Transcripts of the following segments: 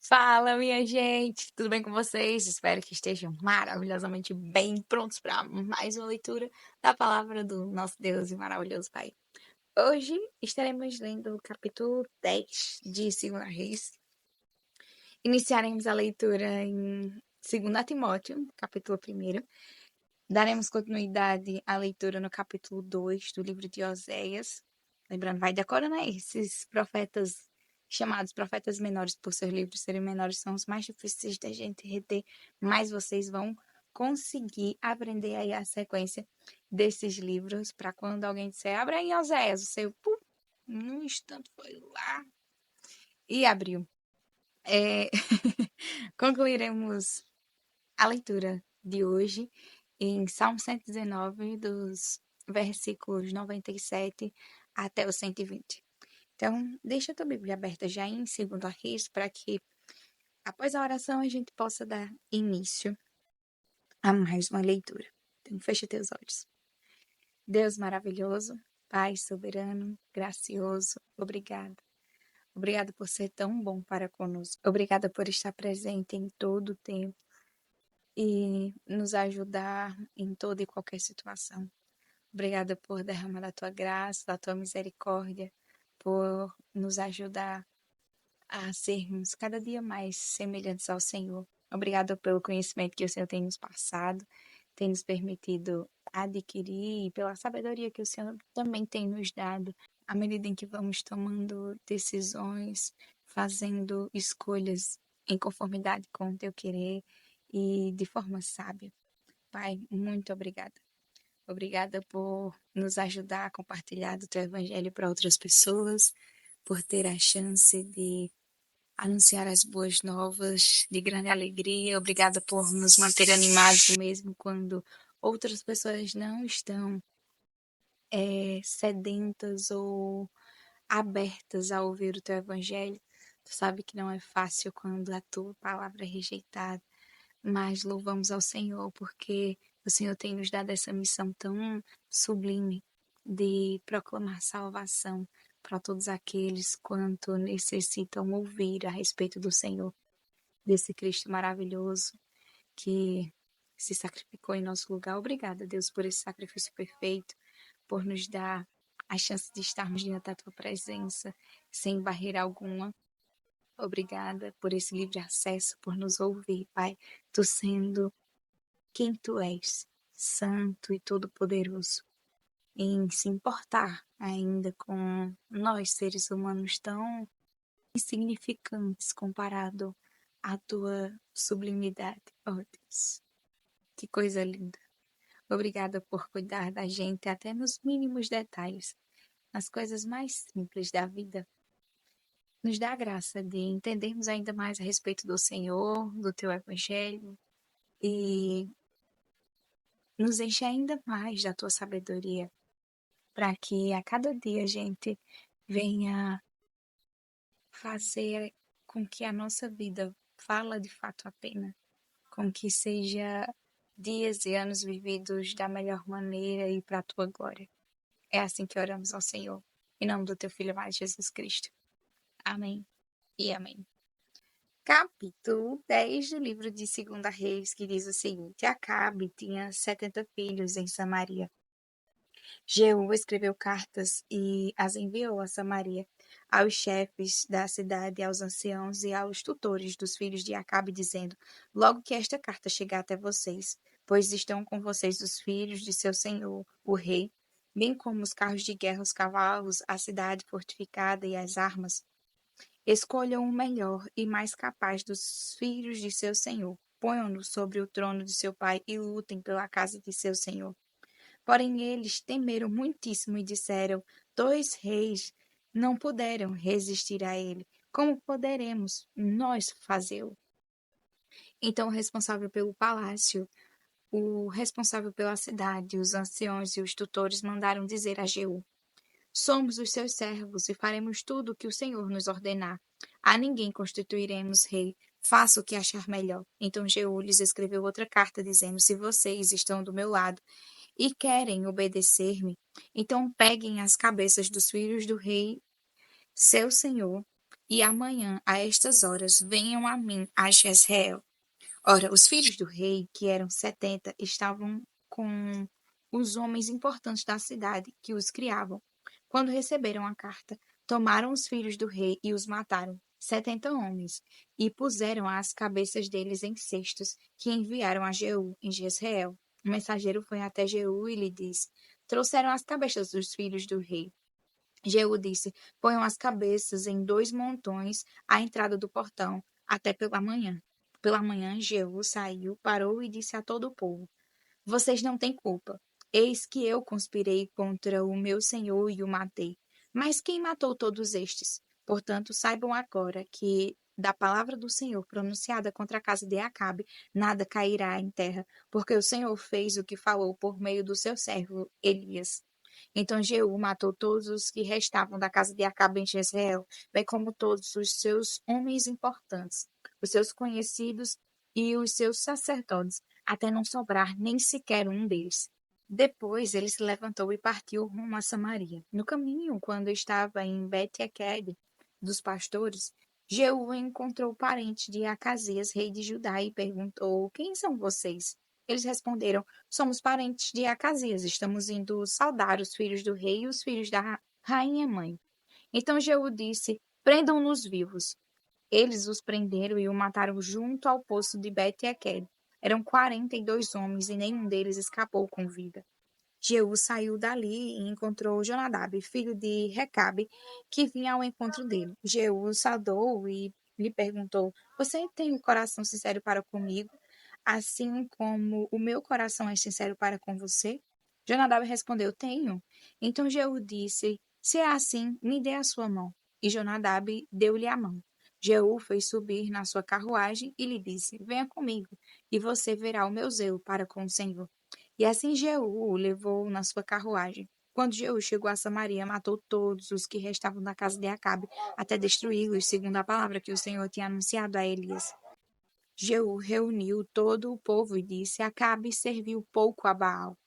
Fala, minha gente! Tudo bem com vocês? Espero que estejam maravilhosamente bem prontos para mais uma leitura da palavra do nosso Deus e maravilhoso Pai. Hoje estaremos lendo o capítulo 10 de 2 Reis. Iniciaremos a leitura em 2 Timóteo, capítulo 1. Daremos continuidade à leitura no capítulo 2 do livro de Oséias. Lembrando, vai decorando aí, esses profetas chamados profetas menores, por seus livros serem menores, são os mais difíceis da gente reter, mas vocês vão conseguir aprender aí a sequência desses livros, para quando alguém disser, abre aí Oséias, você, pum, num instante foi lá e abriu. Concluiremos a leitura de hoje em Salmo 119, dos versículos 97 até o 120. Então, deixa a tua Bíblia aberta já em 2 Reis, para que, após a oração, a gente possa dar início a mais uma leitura. Então, fecha teus olhos. Deus maravilhoso, Pai soberano, gracioso, obrigada. Obrigada por ser tão bom para conosco. Obrigada por estar presente em todo o tempo e nos ajudar em toda e qualquer situação. Obrigada por derramar da tua graça, da tua misericórdia, por nos ajudar a sermos cada dia mais semelhantes ao Senhor. Obrigada pelo conhecimento que o Senhor tem nos passado, tem nos permitido adquirir, e pela sabedoria que o Senhor também tem nos dado, à medida em que vamos tomando decisões, fazendo escolhas em conformidade com o teu querer e de forma sábia. Pai, muito obrigada. Obrigada por nos ajudar a compartilhar do teu evangelho para outras pessoas, por ter a chance de anunciar as boas novas de grande alegria. Obrigada por nos manter animados mesmo quando outras pessoas não estão sedentas ou abertas a ouvir o teu evangelho. Tu sabe que não é fácil quando a tua palavra é rejeitada, mas louvamos ao Senhor porque o Senhor tem nos dado essa missão tão sublime de proclamar salvação para todos aqueles quanto necessitam ouvir a respeito do Senhor, desse Cristo maravilhoso que se sacrificou em nosso lugar. Obrigada, Deus, por esse sacrifício perfeito, por nos dar a chance de estarmos diante da tua presença sem barreira alguma. Obrigada por esse livre acesso, por nos ouvir, Pai, tu sendo quem tu és, santo e todo-poderoso, em se importar ainda com nós, seres humanos tão insignificantes comparado à tua sublimidade. Oh, Deus, que coisa linda. Obrigada por cuidar da gente até nos mínimos detalhes, nas coisas mais simples da vida. Nos dá a graça de entendermos ainda mais a respeito do Senhor, do teu evangelho, e nos enche ainda mais da tua sabedoria, para que a cada dia a gente venha fazer com que a nossa vida vala de fato a pena, com que seja dias e anos vividos da melhor maneira e para a tua glória. É assim que oramos ao Senhor, em nome do teu Filho amado Jesus Cristo. Amém e amém. Capítulo 10 do livro de 2 Reis, que diz o seguinte: Acabe tinha 70 filhos em Samaria. Jeú escreveu cartas e as enviou a Samaria, aos chefes da cidade, aos anciãos e aos tutores dos filhos de Acabe, dizendo: Logo que esta carta chegar até vocês, pois estão com vocês os filhos de seu senhor, o rei, bem como os carros de guerra, os cavalos, a cidade fortificada e as armas, escolham o melhor e mais capaz dos filhos de seu senhor, ponham-no sobre o trono de seu pai e lutem pela casa de seu senhor. Porém eles temeram muitíssimo e disseram: 2 reis não puderam resistir a ele. Como poderemos nós fazê-lo? Então o responsável pelo palácio, o responsável pela cidade, os anciãos e os tutores mandaram dizer a Jeú: Somos os seus servos e faremos tudo o que o Senhor nos ordenar. A ninguém constituiremos rei. Faça o que achar melhor. Então Jeú lhes escreveu outra carta dizendo: Se vocês estão do meu lado e querem obedecer-me, então peguem as cabeças dos filhos do rei, seu senhor, e amanhã, a estas horas, venham a mim a Jezreel. Ora, os filhos do rei, que eram 70, estavam com os homens importantes da cidade que os criavam. Quando receberam a carta, tomaram os filhos do rei e os mataram, 70 homens, e puseram as cabeças deles em cestos, que enviaram a Jeú em Jezreel. O mensageiro foi até Jeú e lhe disse: Trouxeram as cabeças dos filhos do rei. Jeú disse: Ponham as cabeças em 2 montões à entrada do portão, até pela manhã. Pela manhã, Jeú saiu, parou e disse a todo o povo: Vocês não têm culpa. Eis que eu conspirei contra o meu senhor e o matei. Mas quem matou todos estes? Portanto, saibam agora que da palavra do Senhor pronunciada contra a casa de Acabe, nada cairá em terra, porque o Senhor fez o que falou por meio do seu servo Elias. Então Jeú matou todos os que restavam da casa de Acabe em Jezreel, bem como todos os seus homens importantes, os seus conhecidos e os seus sacerdotes, até não sobrar nem sequer um deles. Depois ele se levantou e partiu rumo a Samaria. No caminho, quando estava em Bet-Eked dos pastores, Jeú encontrou parentes de Acasias, rei de Judá, e perguntou: Quem são vocês? Eles responderam: Somos parentes de Acasias, estamos indo saudar os filhos do rei e os filhos da rainha mãe. Então Jeú disse: Prendam-nos vivos. Eles os prenderam e o mataram junto ao poço de Bet-Eked. Eram 42 homens e nenhum deles escapou com vida. Jeú saiu dali e encontrou Jonadab, filho de Recabe, que vinha ao encontro dele. Jeú saudou e lhe perguntou: Você tem um coração sincero para comigo, assim como o meu coração é sincero para com você? Jonadab respondeu: Tenho. Então Jeú disse: Se é assim, me dê a sua mão. E Jonadab deu-lhe a mão. Jeú fez subir na sua carruagem e lhe disse: Venha comigo, e você verá o meu zelo para com o Senhor. E assim Jeú o levou na sua carruagem. Quando Jeú chegou a Samaria, matou todos os que restavam da casa de Acabe, até destruí-los, segundo a palavra que o Senhor tinha anunciado a Elias. Jeú reuniu todo o povo e disse: Acabe serviu pouco a Baal.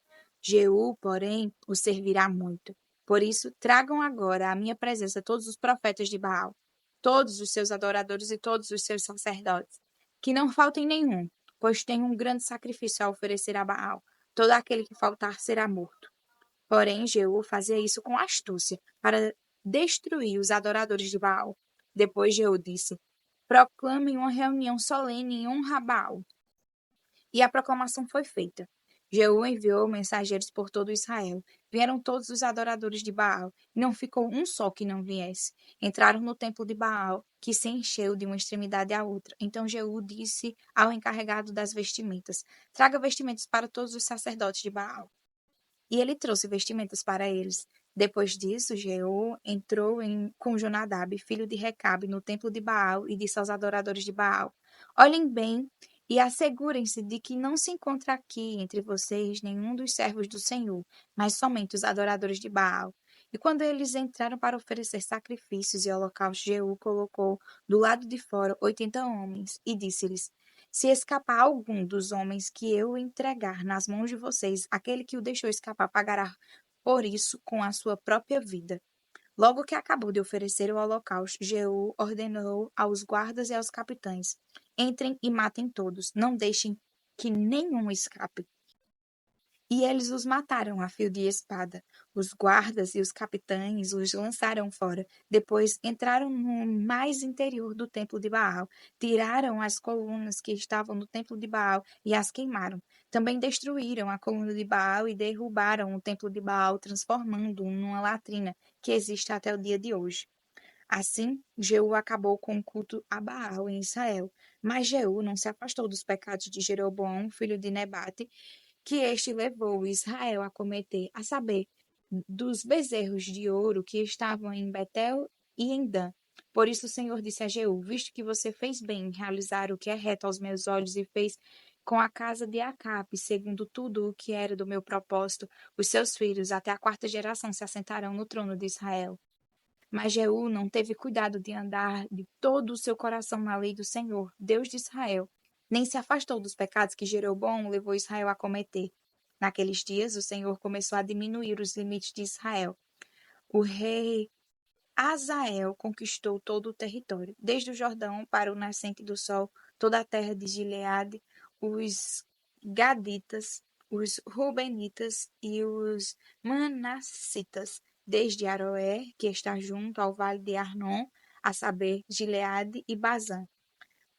Jeú, porém, o servirá muito. Por isso, tragam agora à minha presença todos os profetas de Baal, todos os seus adoradores e todos os seus sacerdotes. Que não faltem nenhum, pois tenho um grande sacrifício a oferecer a Baal. Todo aquele que faltar será morto. Porém, Jeú fazia isso com astúcia, para destruir os adoradores de Baal. Depois Jeú disse: Proclamem uma reunião solene em honra a Baal. E a proclamação foi feita. Jeú enviou mensageiros por todo Israel. Vieram todos os adoradores de Baal, e não ficou um só que não viesse. Entraram no templo de Baal, que se encheu de uma extremidade à outra. Então Jeú disse ao encarregado das vestimentas: Traga vestimentas para todos os sacerdotes de Baal. E ele trouxe vestimentas para eles. Depois disso, Jeú entrou com Jonadab, filho de Recabe, no templo de Baal e disse aos adoradores de Baal: Olhem bem e assegurem-se de que não se encontra aqui entre vocês nenhum dos servos do Senhor, mas somente os adoradores de Baal. E quando eles entraram para oferecer sacrifícios e holocaustos, Jeú colocou do lado de fora 80 homens e disse-lhes: Se escapar algum dos homens que eu entregar nas mãos de vocês, aquele que o deixou escapar pagará por isso com a sua própria vida. Logo que acabou de oferecer o holocausto, Jeú ordenou aos guardas e aos capitães: Entrem e matem todos, não deixem que nenhum escape. E eles os mataram a fio de espada. Os guardas e os capitães os lançaram fora. Depois entraram no mais interior do templo de Baal, tiraram as colunas que estavam no templo de Baal e as queimaram. Também destruíram a coluna de Baal e derrubaram o templo de Baal, transformando-o numa latrina que existe até o dia de hoje. Assim, Jeú acabou com o culto a Baal em Israel. Mas Jeú não se afastou dos pecados de Jeroboão, filho de Nebate, que este levou Israel a cometer, a saber, dos bezerros de ouro que estavam em Betel e em Dan. Por isso o Senhor disse a Jeú: Visto que você fez bem em realizar o que é reto aos meus olhos e fez com a casa de Acabe, segundo tudo o que era do meu propósito, os seus filhos até a 4ª geração se assentarão no trono de Israel. Mas Jeú não teve cuidado de andar de todo o seu coração na lei do Senhor, Deus de Israel, nem se afastou dos pecados que Jeroboão levou Israel a cometer. Naqueles dias, o Senhor começou a diminuir os limites de Israel. O rei Azael conquistou todo o território, desde o Jordão para o nascente do sol, toda a terra de Gileade, os Gaditas, os Rubenitas e os Manassitas, desde Aroer, que está junto ao vale de Arnon, a saber, Gileade e Bazã.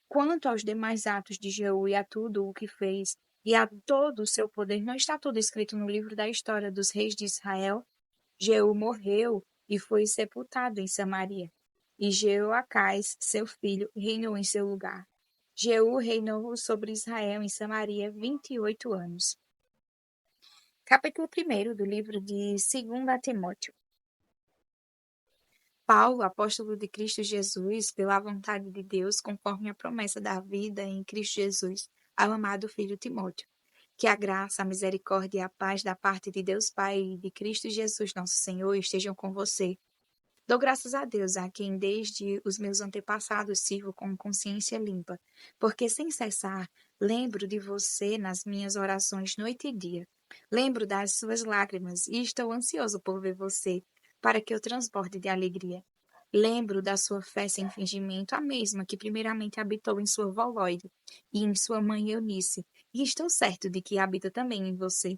Quanto aos demais atos de Jeú e a tudo o que fez, e a todo o seu poder, não está tudo escrito no livro da história dos reis de Israel? Jeú morreu e foi sepultado em Samaria. E Jeoacás, seu filho, reinou em seu lugar. Jeú reinou sobre Israel em Samaria 28 anos. Capítulo 1 do livro de 2 Timóteo. Paulo, apóstolo de Cristo Jesus, pela vontade de Deus, conforme a promessa da vida em Cristo Jesus, ao amado filho Timóteo. Que a graça, a misericórdia e a paz da parte de Deus Pai e de Cristo Jesus, nosso Senhor, estejam com você. Dou graças a Deus, a quem desde os meus antepassados sirvo com consciência limpa, porque sem cessar lembro de você nas minhas orações noite e dia. Lembro das suas lágrimas e estou ansioso por ver você, para que eu transborde de alegria. Lembro da sua fé sem fingimento, a mesma que primeiramente habitou em sua avó Loide e em sua mãe Eunice, e estou certo de que habita também em você.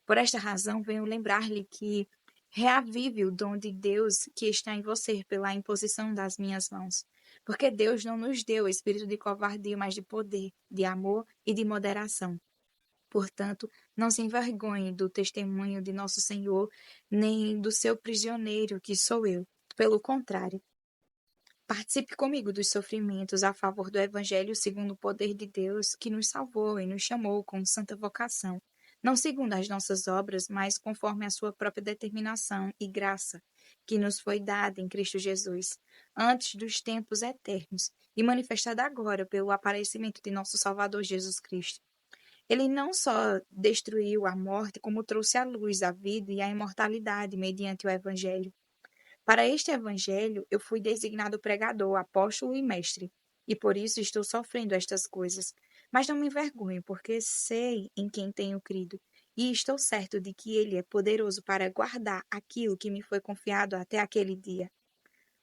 Por esta razão, venho lembrar-lhe que reavive o dom de Deus que está em você pela imposição das minhas mãos. Porque Deus não nos deu espírito de covardia, mas de poder, de amor e de moderação. Portanto, não se envergonhe do testemunho de nosso Senhor, nem do seu prisioneiro, que sou eu. Pelo contrário, participe comigo dos sofrimentos a favor do Evangelho segundo o poder de Deus, que nos salvou e nos chamou com santa vocação, não segundo as nossas obras, mas conforme a sua própria determinação e graça, que nos foi dada em Cristo Jesus, antes dos tempos eternos, e manifestada agora pelo aparecimento de nosso Salvador Jesus Cristo. Ele não só destruiu a morte, como trouxe à luz a vida e a imortalidade mediante o Evangelho. Para este evangelho, eu fui designado pregador, apóstolo e mestre, e por isso estou sofrendo estas coisas. Mas não me envergonho, porque sei em quem tenho crido, e estou certo de que ele é poderoso para guardar aquilo que me foi confiado até aquele dia.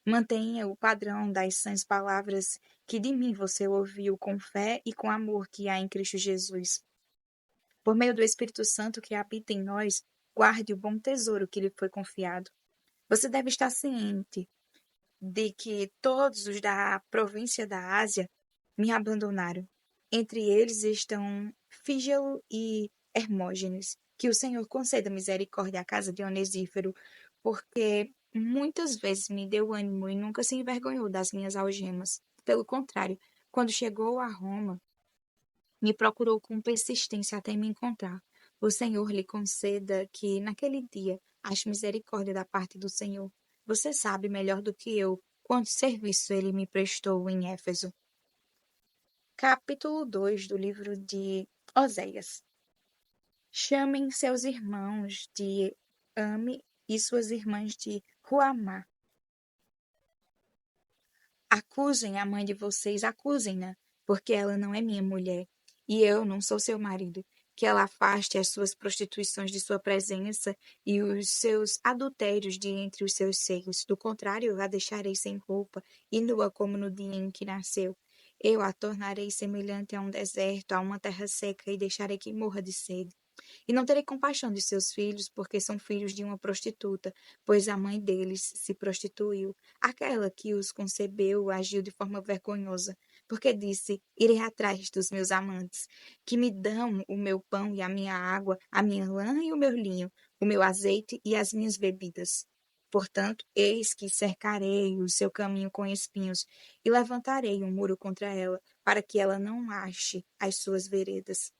Mantenha o padrão das sãs palavras que de mim você ouviu com fé e com amor que há em Cristo Jesus. Por meio do Espírito Santo que habita em nós, guarde o bom tesouro que lhe foi confiado. Você deve estar ciente de que todos os da província da Ásia me abandonaram. Entre eles estão Fígelo e Hermógenes. Que o Senhor conceda misericórdia à casa de Onesífero, porque muitas vezes me deu ânimo e nunca se envergonhou das minhas algemas. Pelo contrário, quando chegou a Roma, me procurou com persistência até me encontrar. O Senhor lhe conceda que, naquele dia, ache misericórdia da parte do Senhor. Você sabe melhor do que eu quanto serviço ele me prestou em Éfeso. Capítulo 2 do livro de Oséias. Chamem seus irmãos de Ame e suas irmãs de Ruamá. Acusem a mãe de vocês, acusem-na, porque ela não é minha mulher, e eu não sou seu marido. Que ela afaste as suas prostituições de sua presença e os seus adultérios de entre os seus seios. Do contrário, eu a deixarei sem roupa e nua como no dia em que nasceu. Eu a tornarei semelhante a um deserto, a uma terra seca, e deixarei que morra de sede. E não terei compaixão de seus filhos, porque são filhos de uma prostituta, pois a mãe deles se prostituiu. Aquela que os concebeu agiu de forma vergonhosa, porque disse: Irei atrás dos meus amantes, que me dão o meu pão e a minha água, a minha lã e o meu linho, o meu azeite e as minhas bebidas. Portanto, eis que cercarei o seu caminho com espinhos e levantarei um muro contra ela, para que ela não ache as suas veredas.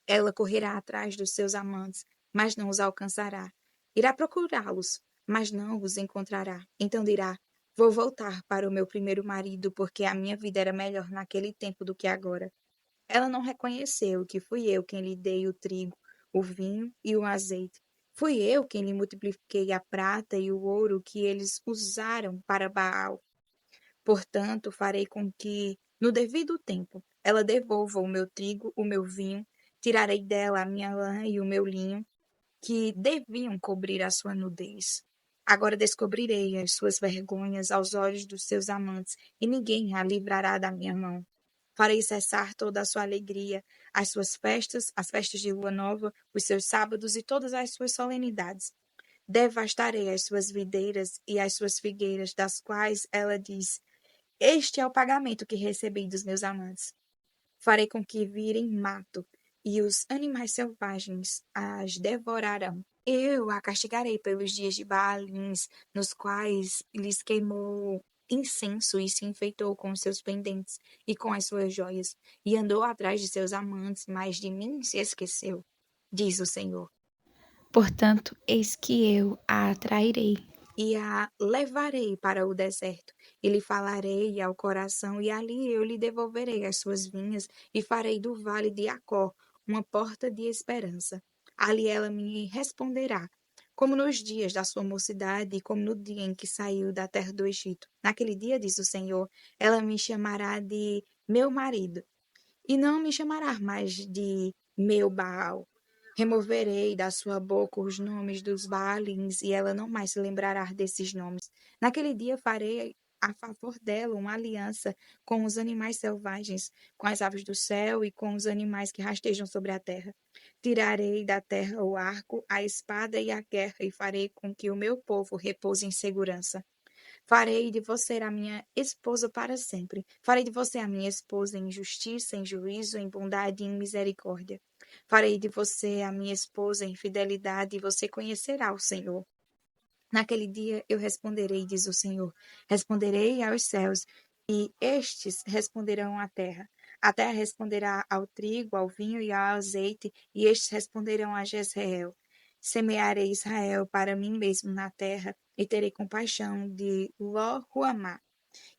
Ela correrá atrás dos seus amantes, mas não os alcançará. Irá procurá-los, mas não os encontrará. Então dirá: Vou voltar para o meu primeiro marido, porque a minha vida era melhor naquele tempo do que agora. Ela não reconheceu que fui eu quem lhe dei o trigo, o vinho e o azeite. Fui eu quem lhe multipliquei a prata e o ouro que eles usaram para Baal. Portanto, farei com que, no devido tempo, ela devolva o meu trigo, o meu vinho, tirarei dela a minha lã e o meu linho, que deviam cobrir a sua nudez. Agora descobrirei as suas vergonhas aos olhos dos seus amantes, e ninguém a livrará da minha mão. Farei cessar toda a sua alegria, as suas festas, as festas de lua nova, os seus sábados e todas as suas solenidades. Devastarei as suas videiras e as suas figueiras, das quais ela diz: Este é o pagamento que recebi dos meus amantes. Farei com que virem mato, e os animais selvagens as devorarão. Eu a castigarei pelos dias de Baalins, nos quais lhes queimou incenso e se enfeitou com os seus pendentes e com as suas joias, e andou atrás de seus amantes, mas de mim se esqueceu, diz o Senhor. Portanto, eis que eu a atrairei E a levarei para o deserto, e lhe falarei ao coração, e ali eu lhe devolverei as suas vinhas, e farei do vale de Acor uma porta de esperança. Ali ela me responderá, como nos dias da sua mocidade, e como no dia em que saiu da terra do Egito. Naquele dia, diz o Senhor, ela me chamará de meu marido, e não me chamará mais de meu Baal. Removerei da sua boca os nomes dos Baalins, e ela não mais se lembrará desses nomes. Naquele dia farei a favor dela uma aliança com os animais selvagens, com as aves do céu e com os animais que rastejam sobre a terra. Tirarei da terra o arco, a espada e a guerra, e farei com que o meu povo repouse em segurança. Farei de você a minha esposa para sempre. Farei de você a minha esposa em justiça, em juízo, em bondade e em misericórdia. Farei de você a minha esposa em fidelidade, e você conhecerá o Senhor. Naquele dia eu responderei, diz o Senhor. Responderei aos céus, e estes responderão à terra. A terra responderá ao trigo, ao vinho e ao azeite, e estes responderão a Jezreel. Semearei Israel para mim mesmo na terra, e terei compaixão de Lo-Ruamá.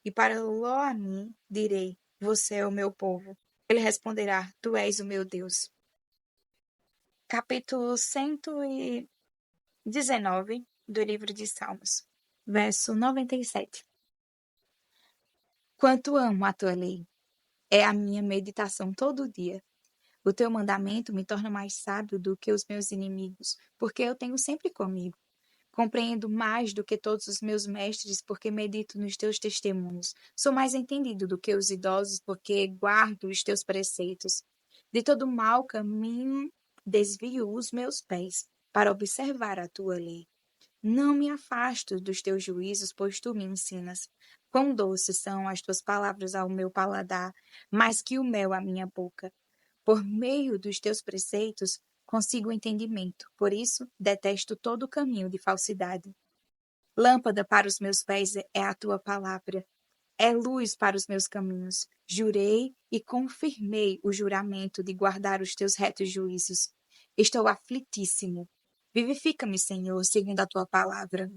E para Lo-Ammi direi: Você é o meu povo. Ele responderá: Tu és o meu Deus. Capítulo 119 do livro de Salmos, verso 97. Quanto amo a tua lei, é a minha meditação todo dia. O teu mandamento me torna mais sábio do que os meus inimigos, porque eu tenho sempre comigo. Compreendo mais do que todos os meus mestres, porque medito nos teus testemunhos. Sou mais entendido do que os idosos, porque guardo os teus preceitos. De todo mau caminho desvio os meus pés, para observar a tua lei. Não me afasto dos teus juízos, pois tu me ensinas. Quão doces são as tuas palavras ao meu paladar, mais que o mel à minha boca. Por meio dos teus preceitos, consigo entendimento. Por isso, detesto todo caminho de falsidade. Lâmpada para os meus pés é a tua palavra. É luz para os meus caminhos. Jurei e confirmei o juramento de guardar os teus retos juízos. Estou aflitíssimo. Vivifica-me, Senhor, segundo a tua palavra.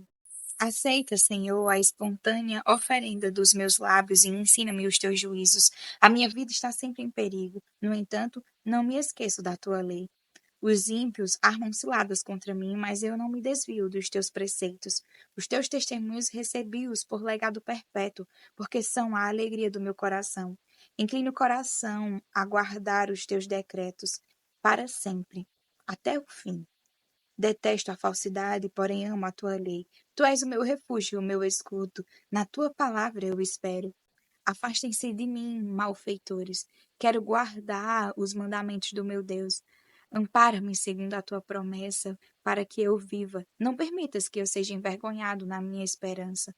Aceita, Senhor, a espontânea oferenda dos meus lábios e ensina-me os teus juízos. A minha vida está sempre em perigo. No entanto, não me esqueço da tua lei. Os ímpios armam ciladas contra mim, mas eu não me desvio dos teus preceitos. Os teus testemunhos recebi-os por legado perpétuo, porque são a alegria do meu coração. Inclina o coração a guardar os teus decretos para sempre, até o fim. Detesto a falsidade, porém amo a tua lei. Tu és o meu refúgio, o meu escudo. Na tua palavra eu espero. Afastem-se de mim, malfeitores. Quero guardar os mandamentos do meu Deus. Ampara-me segundo a tua promessa, para que eu viva. Não permitas que eu seja envergonhado na minha esperança.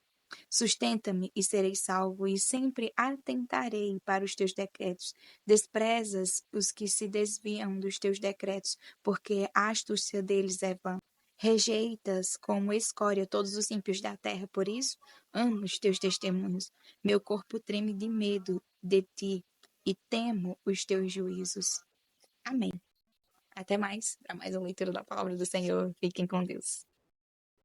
Sustenta-me e serei salvo, e sempre atentarei para os teus decretos. Desprezas os que se desviam dos teus decretos, porque a astúcia deles é vã. Rejeitas como escória todos os ímpios da terra, por isso amo os teus testemunhos. Meu corpo treme de medo de ti e temo os teus juízos. Amém. Até mais, para mais uma leitura da palavra do Senhor. Fiquem com Deus.